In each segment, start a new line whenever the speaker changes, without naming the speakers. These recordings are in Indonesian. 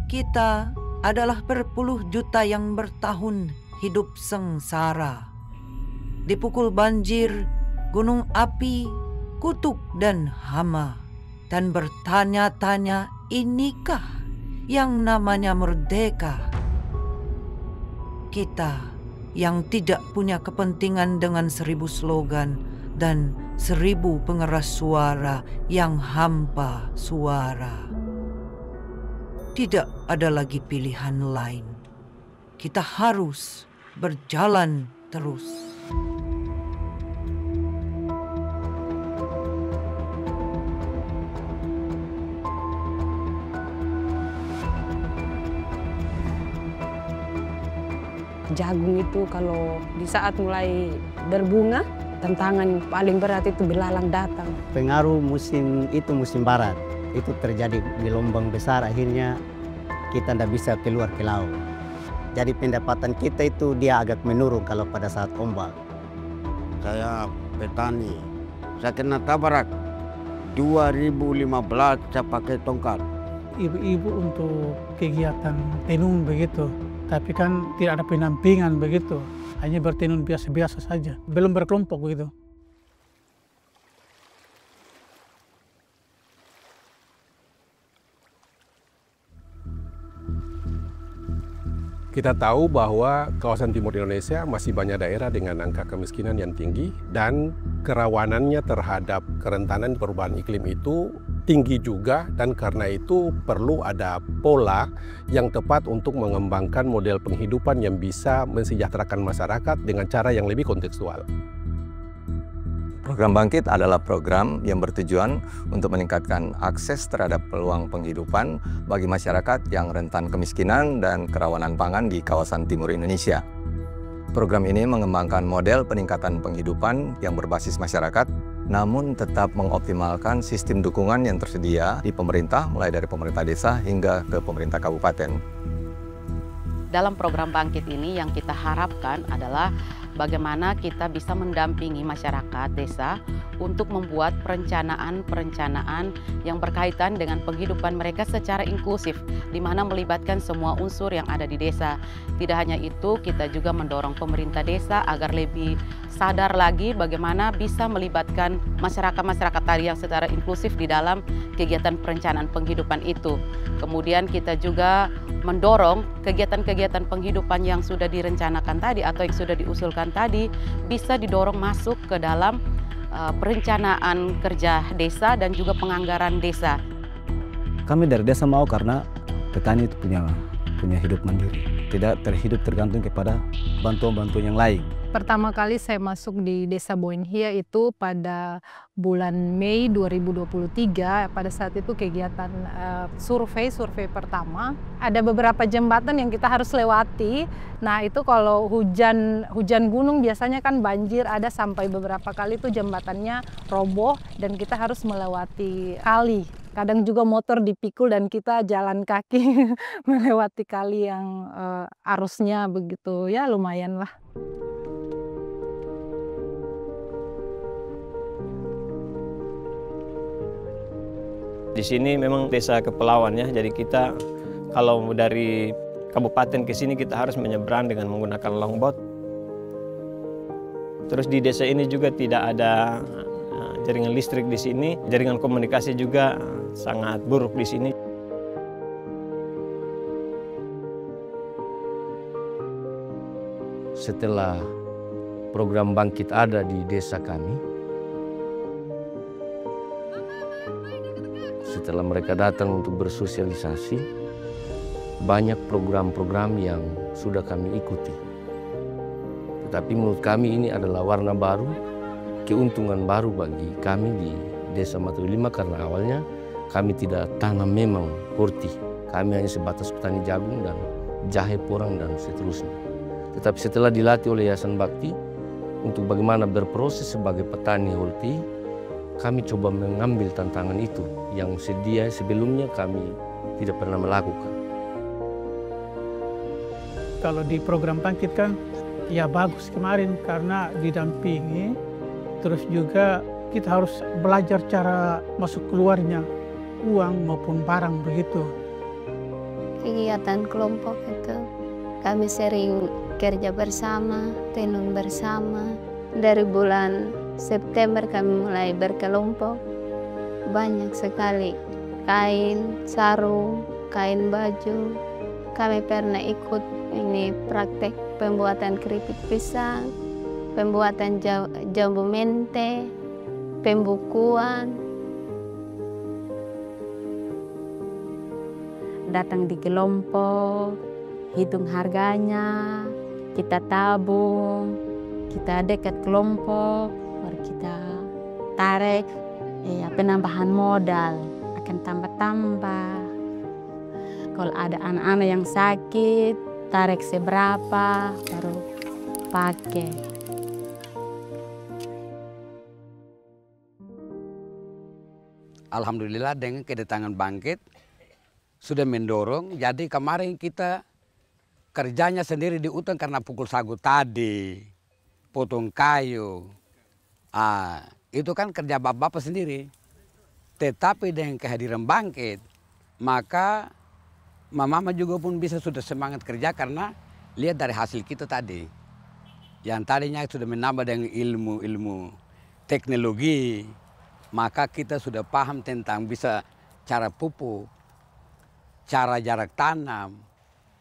Kita adalah berpuluh juta yang bertahun hidup sengsara. Dipukul banjir, gunung api, kutuk dan hama. Dan bertanya-tanya, inikah yang namanya merdeka? Kita yang tidak punya kepentingan dengan 1000 slogan dan 1000 pengeras suara yang hampa suara. Tidak ada lagi pilihan lain. Kita harus berjalan terus.
Jagung itu kalau di saat mulai berbunga, tantangan paling berat itu belalang datang.
Pengaruh musim itu musim barat, itu terjadi gelombang besar, akhirnya kita tidak bisa keluar ke laut. Jadi pendapatan kita itu dia agak menurun kalau pada saat ombak.
Saya petani, saya kena tabrak 2015 saya pakai tongkat.
Ibu-ibu untuk kegiatan tenun begitu, tapi kan tidak ada pendampingan begitu, hanya bertenun biasa-biasa saja, belum berkelompok begitu.
Kita tahu bahwa kawasan timur Indonesia masih banyak daerah dengan angka kemiskinan yang tinggi dan kerawanannya terhadap kerentanan perubahan iklim itu tinggi juga, dan karena itu perlu ada pola yang tepat untuk mengembangkan model penghidupan yang bisa mensejahterakan masyarakat dengan cara yang lebih kontekstual.
Program Bangkit adalah program yang bertujuan untuk meningkatkan akses terhadap peluang penghidupan bagi masyarakat yang rentan kemiskinan dan kerawanan pangan di kawasan timur Indonesia. Program ini mengembangkan model peningkatan penghidupan yang berbasis masyarakat, namun tetap mengoptimalkan sistem dukungan yang tersedia di pemerintah, mulai dari pemerintah desa hingga ke pemerintah kabupaten.
Dalam program Bangkit ini yang kita harapkan adalah bagaimana kita bisa mendampingi masyarakat desa untuk membuat perencanaan yang berkaitan dengan penghidupan mereka secara inklusif, di mana melibatkan semua unsur yang ada di desa. Tidak hanya itu, kita juga mendorong pemerintah desa agar lebih sadar lagi bagaimana bisa melibatkan masyarakat tadi yang secara inklusif di dalam kegiatan perencanaan penghidupan itu. Kemudian kita juga mendorong kegiatan-kegiatan penghidupan yang sudah direncanakan tadi atau yang sudah diusulkan tadi bisa didorong masuk ke dalam perencanaan kerja desa dan juga penganggaran desa.
Kami dari desa mau karena petani itu punya hidup mandiri, tidak tergantung kepada bantuan-bantuan yang lain.
Pertama kali saya masuk di Desa Boenhia itu pada bulan Mei 2023. Pada saat itu kegiatan survei pertama. Ada beberapa jembatan yang kita harus lewati. Nah itu kalau hujan gunung biasanya kan banjir, ada sampai beberapa kali itu jembatannya roboh dan kita harus melewati kali. Kadang juga motor dipikul dan kita jalan kaki melewati kali yang arusnya begitu, ya lumayan lah.
Di sini memang desa kepulauan ya, jadi kita kalau dari kabupaten ke sini kita harus menyeberang dengan menggunakan longboat. Terus di desa ini juga tidak ada jaringan listrik di sini, jaringan komunikasi juga sangat buruk di sini.
Setelah program Bangkit ada di desa kami, setelah mereka datang untuk bersosialisasi, banyak program-program yang sudah kami ikuti. Tetapi menurut kami ini adalah warna baru, keuntungan baru bagi kami di Desa Matu Lima, karena awalnya kami tidak tanam memang horti. Kami hanya sebatas petani jagung dan jahe porang dan seterusnya. Tetapi setelah dilatih oleh Yayasan Bakti untuk bagaimana berproses sebagai petani horti, kami coba mengambil tantangan itu yang sebelumnya kami tidak pernah melakukan.
Kalau di program Bangkit kan ya bagus kemarin karena didampingi, terus juga kita harus belajar cara masuk keluarnya uang maupun barang begitu.
kegiatan kelompok itu kami sering kerja bersama, tenun bersama. Dari bulan September kami mulai berkelompok. Banyak sekali kain, sarung, kain baju. Kami pernah ikut ini praktek pembuatan keripik pisang, pembuatan jambu mente, pembukuan.
Datang di kelompok, hitung harganya, kita tabung, kita dekat kelompok, baru kita tarik, penambahan modal akan tambah-tambah. Kalau ada anak-anak yang sakit, tarik seberapa, baru pakai.
Alhamdulillah dengan kedatangan Bangkit sudah mendorong. Jadi kemarin kita kerjanya sendiri di hutan karena pukul sagu tadi, potong kayu. Itu kan kerja bapak-bapak sendiri. Tetapi dengan kehadiran Bangkit, maka mama juga pun bisa sudah semangat kerja karena lihat dari hasil kita tadi. Yang tadinya sudah menambah dengan ilmu teknologi, maka kita sudah paham tentang bisa cara pupuk, cara jarak tanam,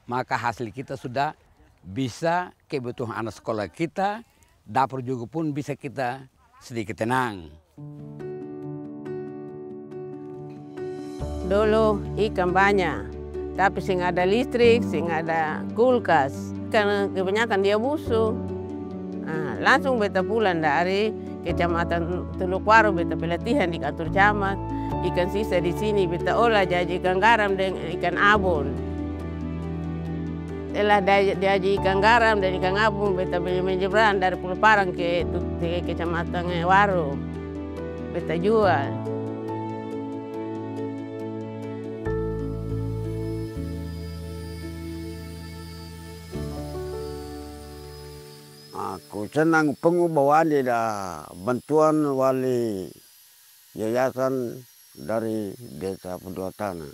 maka hasil kita sudah bisa kebutuhan anak sekolah kita, dapur juga pun bisa kita sedikit tenang.
Dulu ikan banyak, tapi sing ada listrik, sing ada kulkas. Karena kebanyakan dia busuk. Langsung beta pulang dari Kecamatan Teluk Waru, beta pelatihan di kantor camat. Ikan sisa di sini beta olah jadi ikan garam dan ikan abon. Setelah diaji ikan garam dan ikan abon, beta menyeberang dari Pulau Parang ke Kecamatan Waru. Beta jual.
Aku senang pengubah bantuan wali yayasan dari desa Pendua Tanah.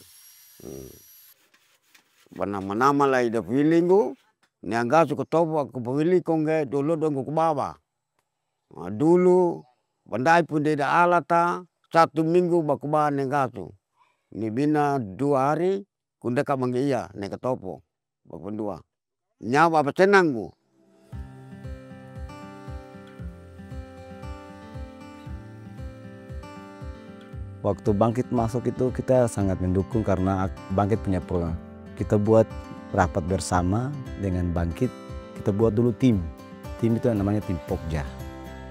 Nama-nama lah ida pilih niangga suka topo aku pilih kongge dulu dong ke bawah. Dulu bandai pun tidak alata 1 minggu baku bahan nenggasu. Ni bina 2 hari kunda ka mangia neka topo baku dua. Nyawa apa senang bu.
Waktu Bangkit masuk itu kita sangat mendukung karena Bangkit punya program. Kita buat rapat bersama dengan Bangkit, kita buat dulu tim. Tim itu namanya tim Pokja.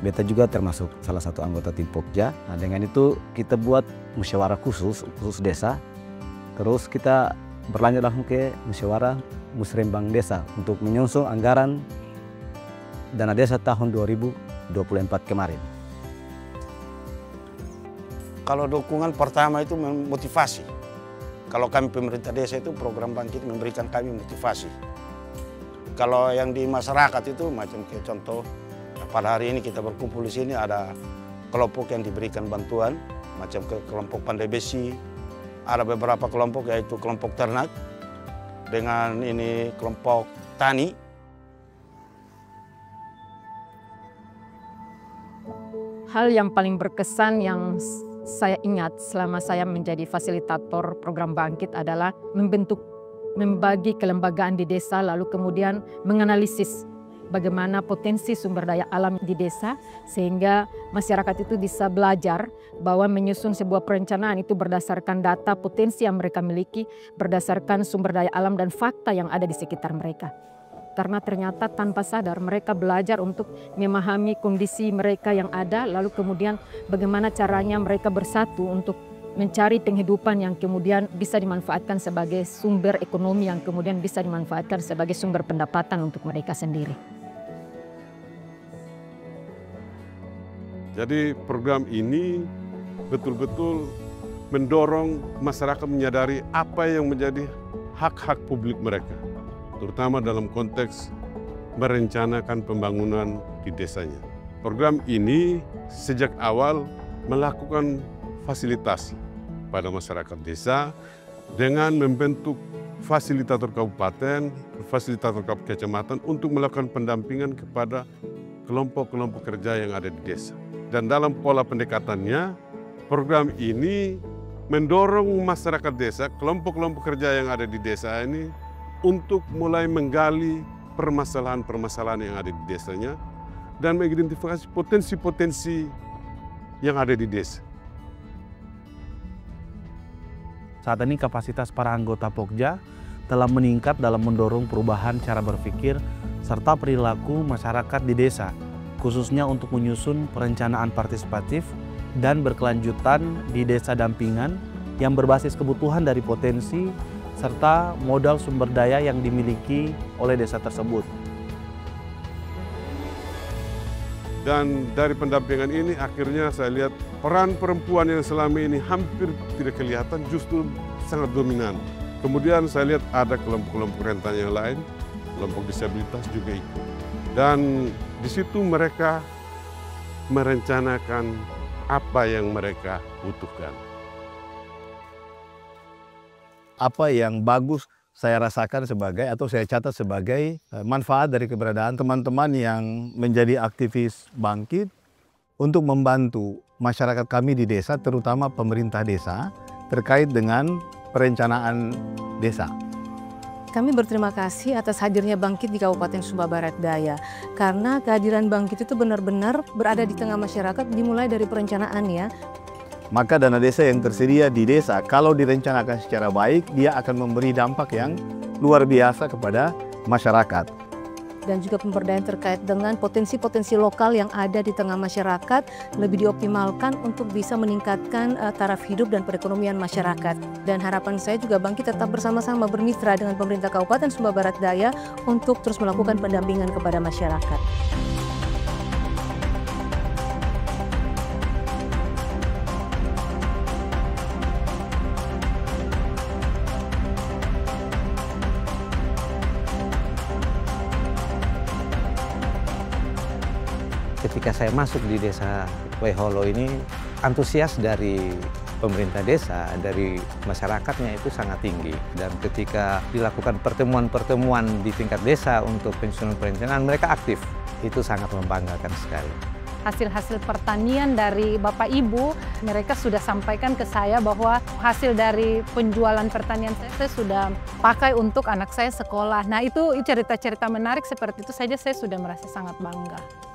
Beta juga termasuk salah satu anggota tim Pokja. Nah, dengan itu kita buat musyawarah khusus desa. Terus kita berlanjut langsung ke musyawarah musrembang desa untuk menyusun anggaran dana desa tahun 2024 kemarin.
Kalau dukungan pertama itu motivasi. Kalau kami pemerintah desa itu program Bangkit memberikan kami motivasi. Kalau yang di masyarakat itu macam kayak contoh pada hari ini kita berkumpul di sini ada kelompok yang diberikan bantuan macam ke kelompok pandai besi, ada beberapa kelompok yaitu kelompok ternak dengan ini kelompok tani.
Hal yang paling berkesan yang saya ingat selama saya menjadi fasilitator program Bangkit adalah membagi kelembagaan di desa lalu kemudian menganalisis bagaimana potensi sumber daya alam di desa sehingga masyarakat itu bisa belajar bahwa menyusun sebuah perencanaan itu berdasarkan data potensi yang mereka miliki, berdasarkan sumber daya alam dan fakta yang ada di sekitar mereka. Karena ternyata tanpa sadar mereka belajar untuk memahami kondisi mereka yang ada, lalu kemudian bagaimana caranya mereka bersatu untuk mencari penghidupan yang kemudian bisa dimanfaatkan sebagai sumber ekonomi yang kemudian bisa dimanfaatkan sebagai sumber pendapatan untuk mereka sendiri.
Jadi program ini betul-betul mendorong masyarakat menyadari apa yang menjadi hak-hak publik mereka, terutama dalam konteks merencanakan pembangunan di desanya. Program ini sejak awal melakukan fasilitasi pada masyarakat desa dengan membentuk fasilitator kabupaten, fasilitator kecamatan untuk melakukan pendampingan kepada kelompok-kelompok kerja yang ada di desa. Dan dalam pola pendekatannya, program ini mendorong masyarakat desa, kelompok-kelompok kerja yang ada di desa ini untuk mulai menggali permasalahan-permasalahan yang ada di desanya dan mengidentifikasi potensi-potensi yang ada di desa.
Saat ini kapasitas para anggota Pokja telah meningkat dalam mendorong perubahan cara berpikir serta perilaku masyarakat di desa, khususnya untuk menyusun perencanaan partisipatif dan berkelanjutan di desa dampingan yang berbasis kebutuhan dari potensi serta modal sumber daya yang dimiliki oleh desa tersebut.
Dan dari pendampingan ini akhirnya saya lihat peran perempuan yang selama ini hampir tidak kelihatan justru sangat dominan. Kemudian saya lihat ada kelompok-kelompok rentan yang lain, kelompok disabilitas juga ikut. Dan di situ mereka merencanakan apa yang mereka butuhkan.
Apa yang bagus saya rasakan sebagai atau saya catat sebagai manfaat dari keberadaan teman-teman yang menjadi aktivis Bangkit untuk membantu masyarakat kami di desa, terutama pemerintah desa, terkait dengan perencanaan desa.
Kami berterima kasih atas hadirnya Bangkit di Kabupaten Sumba Barat Daya, karena kehadiran Bangkit itu benar-benar berada di tengah masyarakat dimulai dari perencanaannya.
Maka dana desa yang tersedia di desa, kalau direncanakan secara baik, dia akan memberi dampak yang luar biasa kepada masyarakat.
Dan juga pemberdayaan terkait dengan potensi-potensi lokal yang ada di tengah masyarakat lebih dioptimalkan untuk bisa meningkatkan taraf hidup dan perekonomian masyarakat. Dan harapan saya juga Bangkit tetap bersama-sama bermitra dengan pemerintah Kabupaten Sumba Barat Daya untuk terus melakukan pendampingan kepada masyarakat.
Ketika saya masuk di desa Weholo ini, antusias dari pemerintah desa, dari masyarakatnya itu sangat tinggi. Dan ketika dilakukan pertemuan-pertemuan di tingkat desa untuk penyusunan perencanaan, mereka aktif. Itu sangat membanggakan sekali.
Hasil-hasil pertanian dari Bapak Ibu, mereka sudah sampaikan ke saya bahwa hasil dari penjualan pertanian saya sudah pakai untuk anak saya sekolah. Nah itu cerita-cerita menarik seperti itu saja saya sudah merasa sangat bangga.